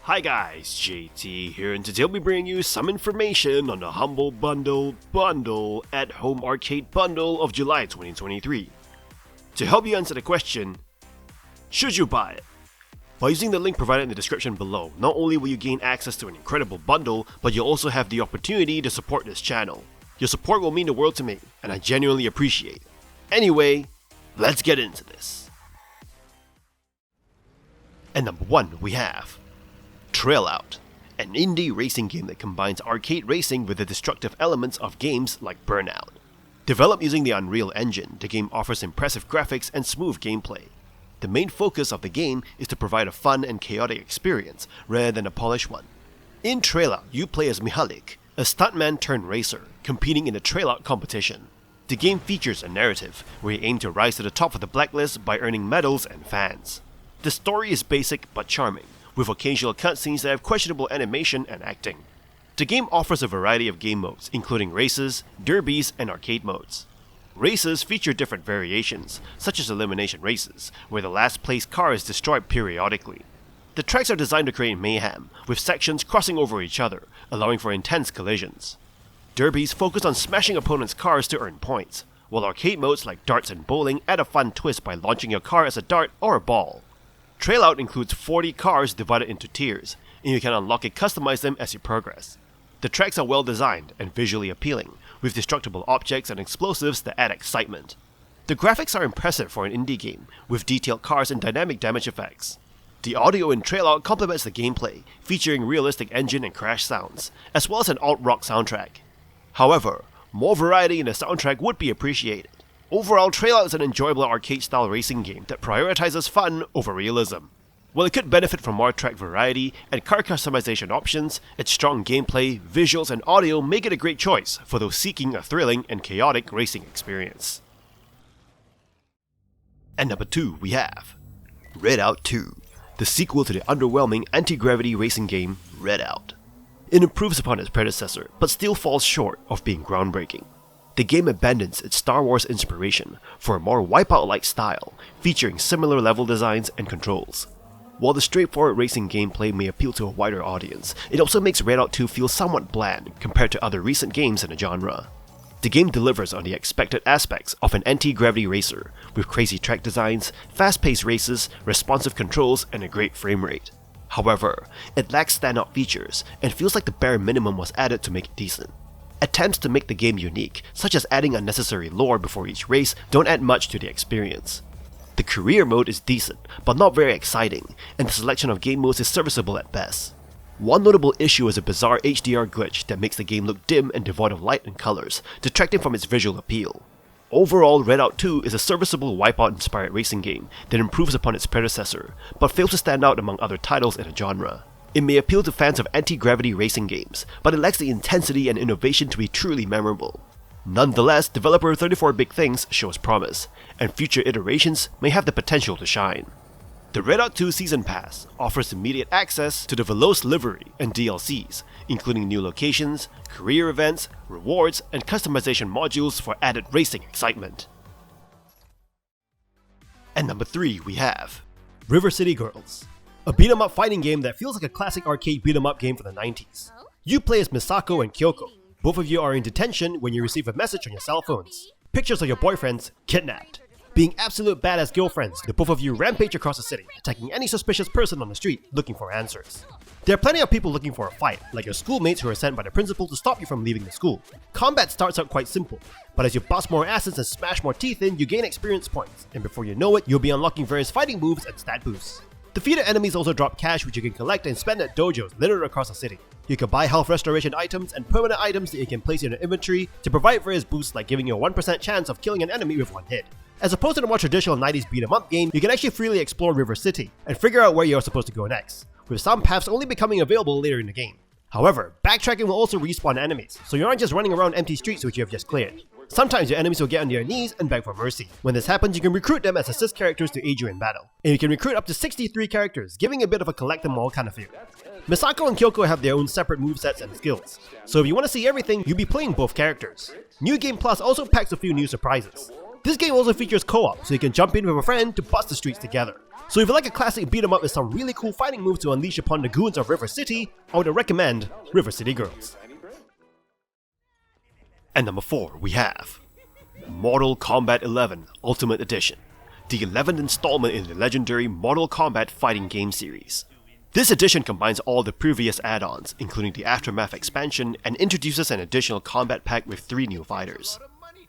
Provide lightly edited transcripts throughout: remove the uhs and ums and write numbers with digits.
Hi guys, JT here, and today I'll be bringing you some information on the Humble Bundle at Home Arcade Bundle of July 2023. To help you answer the question, should you buy it? By using the link provided in the description below, not only will you gain access to an incredible bundle, but you'll also have the opportunity to support this channel. Your support will mean the world to me, and I genuinely appreciate it. Anyway, let's get into this. And number 1 we have Redout, an indie racing game that combines arcade racing with the destructive elements of games like Burnout. Developed using the Unreal Engine, the game offers impressive graphics and smooth gameplay. The main focus of the game is to provide a fun and chaotic experience rather than a polished one. In Redout, you play as Mihalik, a stuntman turned racer, competing in a Redout competition. The game features a narrative, where you aim to rise to the top of the blacklist by earning medals and fans. The story is basic but charming, with occasional cutscenes that have questionable animation and acting. The game offers a variety of game modes, including races, derbies, and arcade modes. Races feature different variations, such as elimination races, where the last placed car is destroyed periodically. The tracks are designed to create mayhem, with sections crossing over each other, allowing for intense collisions. Derbies focus on smashing opponents' cars to earn points, while arcade modes like darts and bowling add a fun twist by launching your car as a dart or a ball. Redout includes 40 cars divided into tiers, and you can unlock and customize them as you progress. The tracks are well designed and visually appealing, with destructible objects and explosives that add excitement. The graphics are impressive for an indie game, with detailed cars and dynamic damage effects. The audio in Redout complements the gameplay, featuring realistic engine and crash sounds, as well as an alt-rock soundtrack. However, more variety in the soundtrack would be appreciated. Overall, Redout is an enjoyable arcade-style racing game that prioritizes fun over realism. While it could benefit from more track variety and car customization options, its strong gameplay, visuals, and audio make it a great choice for those seeking a thrilling and chaotic racing experience. And number 2 we have Redout II, the sequel to the underwhelming anti-gravity racing game Redout. It improves upon its predecessor, but still falls short of being groundbreaking. The game abandons its Star Wars inspiration for a more Wipeout-like style, featuring similar level designs and controls. While the straightforward racing gameplay may appeal to a wider audience, it also makes Redout 2 feel somewhat bland compared to other recent games in the genre. The game delivers on the expected aspects of an anti-gravity racer, with crazy track designs, fast-paced races, responsive controls, and a great frame rate. However, it lacks standout features, and feels like the bare minimum was added to make it decent. Attempts to make the game unique, such as adding unnecessary lore before each race, don't add much to the experience. The career mode is decent, but not very exciting, and the selection of game modes is serviceable at best. One notable issue is a bizarre HDR glitch that makes the game look dim and devoid of light and colors, detracting from its visual appeal. Overall, Redout 2 is a serviceable Wipeout-inspired racing game that improves upon its predecessor, but fails to stand out among other titles in the genre. It may appeal to fans of anti-gravity racing games, but it lacks the intensity and innovation to be truly memorable. Nonetheless, developer 34 Big Things shows promise, and future iterations may have the potential to shine. The Redout 2 Season Pass offers immediate access to the Veloce livery and DLCs, including new locations, career events, rewards, and customization modules for added racing excitement. And number 3 we have River City Girls, a beat-em-up fighting game that feels like a classic arcade beat-em-up game from the 90s. You play as Misako and Kyoko. Both of you are in detention when you receive a message on your cell phones. Pictures of your boyfriends kidnapped. Being absolute badass girlfriends, the both of you rampage across the city, attacking any suspicious person on the street looking for answers. There are plenty of people looking for a fight, like your schoolmates who are sent by the principal to stop you from leaving the school. Combat starts out quite simple, but as you bust more asses and smash more teeth in, you gain experience points, and before you know it, you'll be unlocking various fighting moves and stat boosts. Defeated enemies also drop cash which you can collect and spend at dojos littered across the city. You can buy health restoration items and permanent items that you can place in your inventory to provide various boosts like giving you a 1% chance of killing an enemy with one hit. As opposed to the more traditional 90s beat-em-up game, you can actually freely explore River City and figure out where you're supposed to go next, with some paths only becoming available later in the game. However, backtracking will also respawn enemies, so you're not just running around empty streets which you have just cleared. Sometimes your enemies will get on their knees and beg for mercy. When this happens, you can recruit them as assist characters to aid you in battle. And you can recruit up to 63 characters, giving a bit of a collect them all kind of feel. Misako and Kyoko have their own separate movesets and skills, so if you want to see everything, you'll be playing both characters. New Game Plus also packs a few new surprises. This game also features co-op, so you can jump in with a friend to bust the streets together. So if you like a classic beat 'em up with some really cool fighting moves to unleash upon the goons of River City, I would recommend River City Girls. And number 4, we have Mortal Kombat 11 Ultimate Edition, the 11th installment in the legendary Mortal Kombat fighting game series. This edition combines all the previous add-ons, including the Aftermath expansion, and introduces an additional combat pack with 3 new fighters.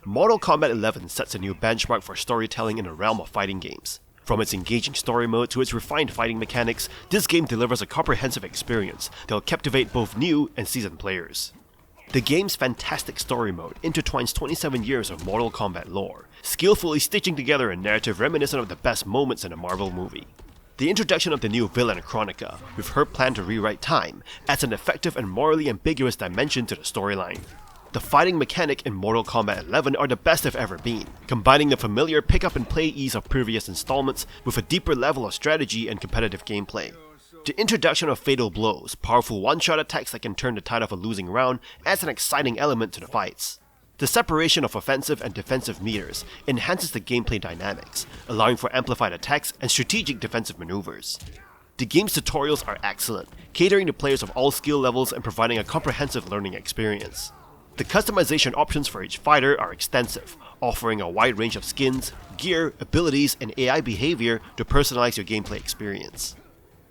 Mortal Kombat 11 sets a new benchmark for storytelling in the realm of fighting games. From its engaging story mode to its refined fighting mechanics, this game delivers a comprehensive experience that will captivate both new and seasoned players. The game's fantastic story mode intertwines 27 years of Mortal Kombat lore, skillfully stitching together a narrative reminiscent of the best moments in a Marvel movie. The introduction of the new villain Kronika, with her plan to rewrite time, adds an effective and morally ambiguous dimension to the storyline. The fighting mechanic in Mortal Kombat 11 are the best they've ever been, combining the familiar pick-up-and-play ease of previous installments with a deeper level of strategy and competitive gameplay. The introduction of fatal blows, powerful one-shot attacks that can turn the tide of a losing round, adds an exciting element to the fights. The separation of offensive and defensive meters enhances the gameplay dynamics, allowing for amplified attacks and strategic defensive maneuvers. The game's tutorials are excellent, catering to players of all skill levels and providing a comprehensive learning experience. The customization options for each fighter are extensive, offering a wide range of skins, gear, abilities, and AI behavior to personalize your gameplay experience.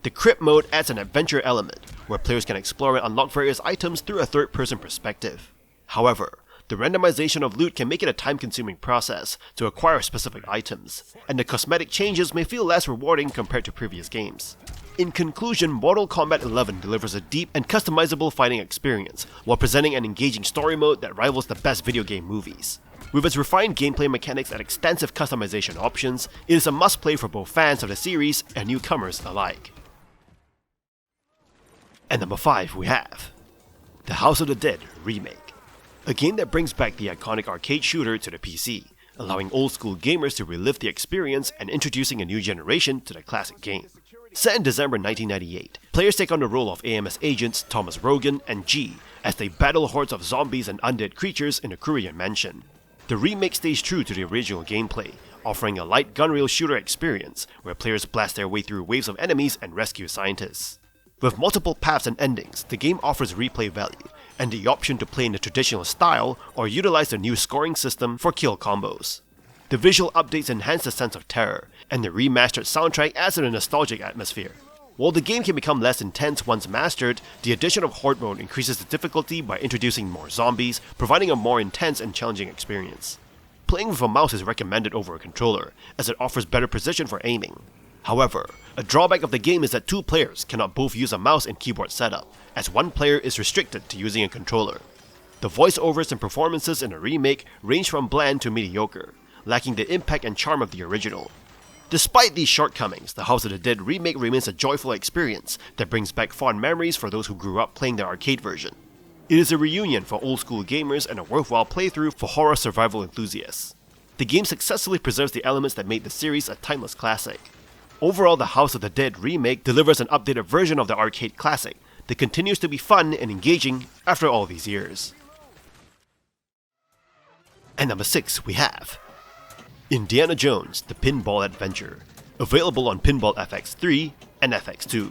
The Crypt mode adds an adventure element, where players can explore and unlock various items through a third-person perspective. However, the randomization of loot can make it a time-consuming process to acquire specific items, and the cosmetic changes may feel less rewarding compared to previous games. In conclusion, Mortal Kombat 11 delivers a deep and customizable fighting experience, while presenting an engaging story mode that rivals the best video game movies. With its refined gameplay mechanics and extensive customization options, it is a must-play for both fans of the series and newcomers alike. And number 5, we have The House of the Dead Remake, a game that brings back the iconic arcade shooter to the PC, allowing old-school gamers to relive the experience and introducing a new generation to the classic game. Set in December 1998, players take on the role of AMS agents Thomas Rogan and G as they battle hordes of zombies and undead creatures in a Korean mansion. The remake stays true to the original gameplay, offering a light gunrail shooter experience where players blast their way through waves of enemies and rescue scientists. With multiple paths and endings, the game offers replay value, and the option to play in the traditional style or utilize the new scoring system for kill combos. The visual updates enhance the sense of terror, and the remastered soundtrack adds to a nostalgic atmosphere. While the game can become less intense once mastered, the addition of Horde mode increases the difficulty by introducing more zombies, providing a more intense and challenging experience. Playing with a mouse is recommended over a controller, as it offers better precision for aiming. However, a drawback of the game is that 2 players cannot both use a mouse and keyboard setup, as one player is restricted to using a controller. The voiceovers and performances in the remake range from bland to mediocre, lacking the impact and charm of the original. Despite these shortcomings, The House of the Dead Remake remains a joyful experience that brings back fond memories for those who grew up playing the arcade version. It is a reunion for old-school gamers and a worthwhile playthrough for horror survival enthusiasts. The game successfully preserves the elements that made the series a timeless classic. Overall, The House of the Dead Remake delivers an updated version of the arcade classic that continues to be fun and engaging after all these years. And number 6, we have Indiana Jones: The Pinball Adventure, available on Pinball FX3 and FX2.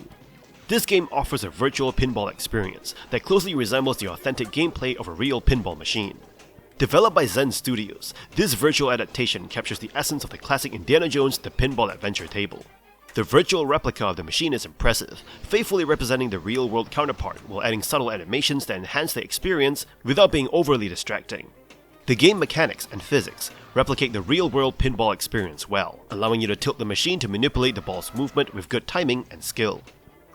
This game offers a virtual pinball experience that closely resembles the authentic gameplay of a real pinball machine. Developed by Zen Studios, this virtual adaptation captures the essence of the classic Indiana Jones: The Pinball Adventure table. The virtual replica of the machine is impressive, faithfully representing the real-world counterpart while adding subtle animations that enhance the experience without being overly distracting. The game mechanics and physics replicate the real-world pinball experience well, allowing you to tilt the machine to manipulate the ball's movement with good timing and skill.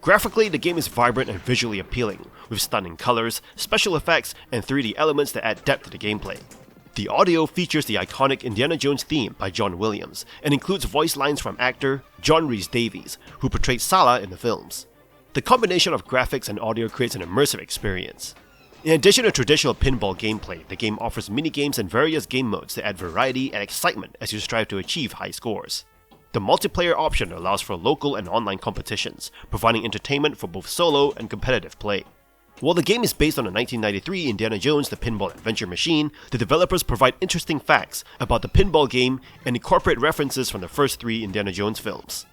Graphically, the game is vibrant and visually appealing, with stunning colors, special effects, and 3D elements that add depth to the gameplay. The audio features the iconic Indiana Jones theme by John Williams, and includes voice lines from actor John Rhys-Davies, who portrayed Sala in the films. The combination of graphics and audio creates an immersive experience. In addition to traditional pinball gameplay, the game offers minigames and various game modes that add variety and excitement as you strive to achieve high scores. The multiplayer option allows for local and online competitions, providing entertainment for both solo and competitive play. While the game is based on the 1993 Indiana Jones The Pinball Adventure Machine, the developers provide interesting facts about the pinball game and incorporate references from the first 3 Indiana Jones films.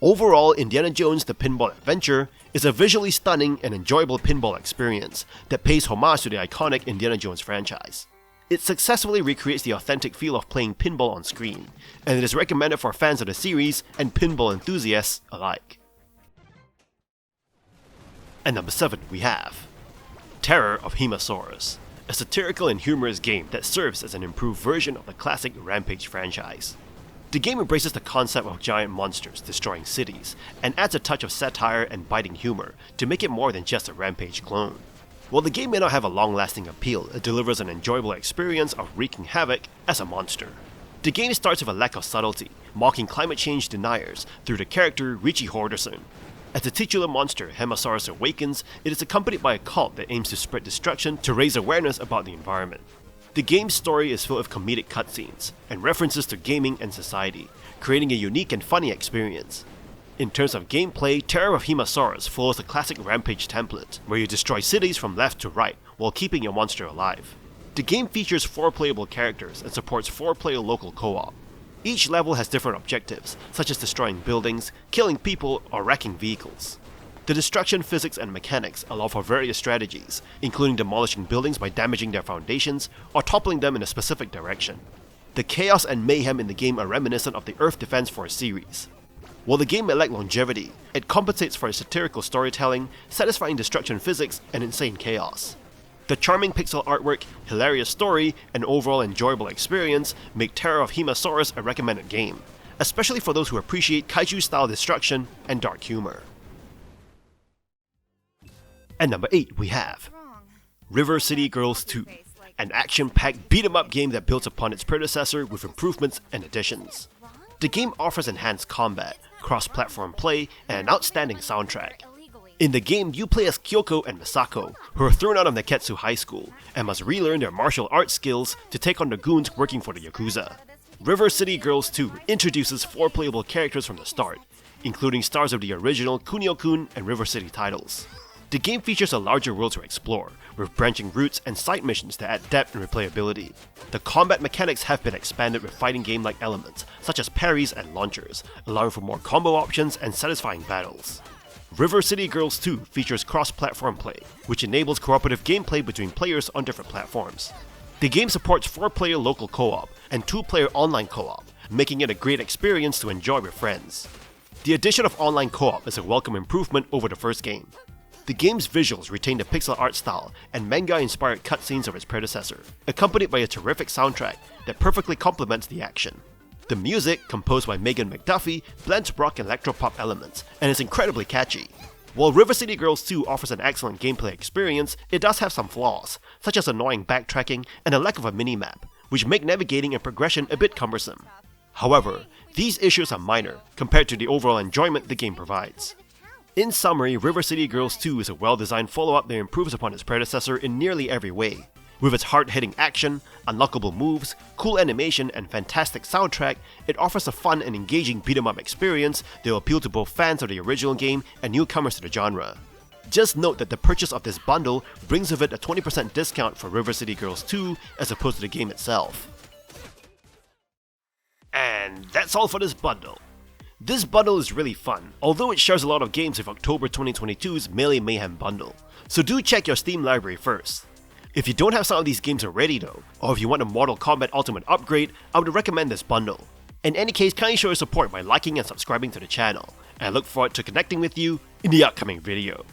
Overall, Indiana Jones The Pinball Adventure is a visually stunning and enjoyable pinball experience that pays homage to the iconic Indiana Jones franchise. It successfully recreates the authentic feel of playing pinball on screen, and it is recommended for fans of the series and pinball enthusiasts alike. At number 7 we have Terror of Hemasaurus, a satirical and humorous game that serves as an improved version of the classic Rampage franchise. The game embraces the concept of giant monsters destroying cities, and adds a touch of satire and biting humor to make it more than just a Rampage clone. While the game may not have a long-lasting appeal, it delivers an enjoyable experience of wreaking havoc as a monster. The game starts with a lack of subtlety, mocking climate change deniers through the character Richie Hoarderson. As the titular monster Hemasaurus awakens, it is accompanied by a cult that aims to spread destruction to raise awareness about the environment. The game's story is filled with comedic cutscenes and references to gaming and society, creating a unique and funny experience. In terms of gameplay, Terror of Hemasaurus follows the classic Rampage template, where you destroy cities from left to right while keeping your monster alive. The game features 4 playable characters and supports 4-player local co-op. Each level has different objectives, such as destroying buildings, killing people, or wrecking vehicles. The destruction physics and mechanics allow for various strategies, including demolishing buildings by damaging their foundations or toppling them in a specific direction. The chaos and mayhem in the game are reminiscent of the Earth Defense Force series. While the game may lack longevity, it compensates for its satirical storytelling, satisfying destruction physics, and insane chaos. The charming pixel artwork, hilarious story, and overall enjoyable experience make Terror of Hemasaurus a recommended game, especially for those who appreciate kaiju-style destruction and dark humor. At number 8 we have River City Girls 2, an action-packed beat-em-up game that builds upon its predecessor with improvements and additions. The game offers enhanced combat, cross-platform play, and an outstanding soundtrack. In the game, you play as Kyoko and Misako, who are thrown out of Neketsu High School and must relearn their martial arts skills to take on the goons working for the Yakuza. River City Girls 2 introduces 4 playable characters from the start, including stars of the original Kunio-kun and River City titles. The game features a larger world to explore, with branching routes and side missions that add depth and replayability. The combat mechanics have been expanded with fighting game-like elements, such as parries and launchers, allowing for more combo options and satisfying battles. River City Girls 2 features cross-platform play, which enables cooperative gameplay between players on different platforms. The game supports 4-player local co-op and 2-player online co-op, making it a great experience to enjoy with friends. The addition of online co-op is a welcome improvement over the first game. The game's visuals retain the pixel art style and manga-inspired cutscenes of its predecessor, accompanied by a terrific soundtrack that perfectly complements the action. The music, composed by Megan McDuffie, blends rock and electropop elements, and is incredibly catchy. While River City Girls 2 offers an excellent gameplay experience, it does have some flaws, such as annoying backtracking and a lack of a minimap, which make navigating and progression a bit cumbersome. However, these issues are minor compared to the overall enjoyment the game provides. In summary, River City Girls 2 is a well-designed follow-up that improves upon its predecessor in nearly every way. With its hard-hitting action, unlockable moves, cool animation, and fantastic soundtrack, it offers a fun and engaging beat-em-up experience that will appeal to both fans of the original game and newcomers to the genre. Just note that the purchase of this bundle brings with it a 20% discount for River City Girls 2 as opposed to the game itself. And that's all for this bundle. This bundle is really fun, although it shares a lot of games with October 2022's Melee Mayhem bundle, so do check your Steam library first. If you don't have some of these games already though, or if you want a Mortal Kombat Ultimate upgrade, I would recommend this bundle. In any case, kindly show your support by liking and subscribing to the channel, and I look forward to connecting with you in the upcoming video.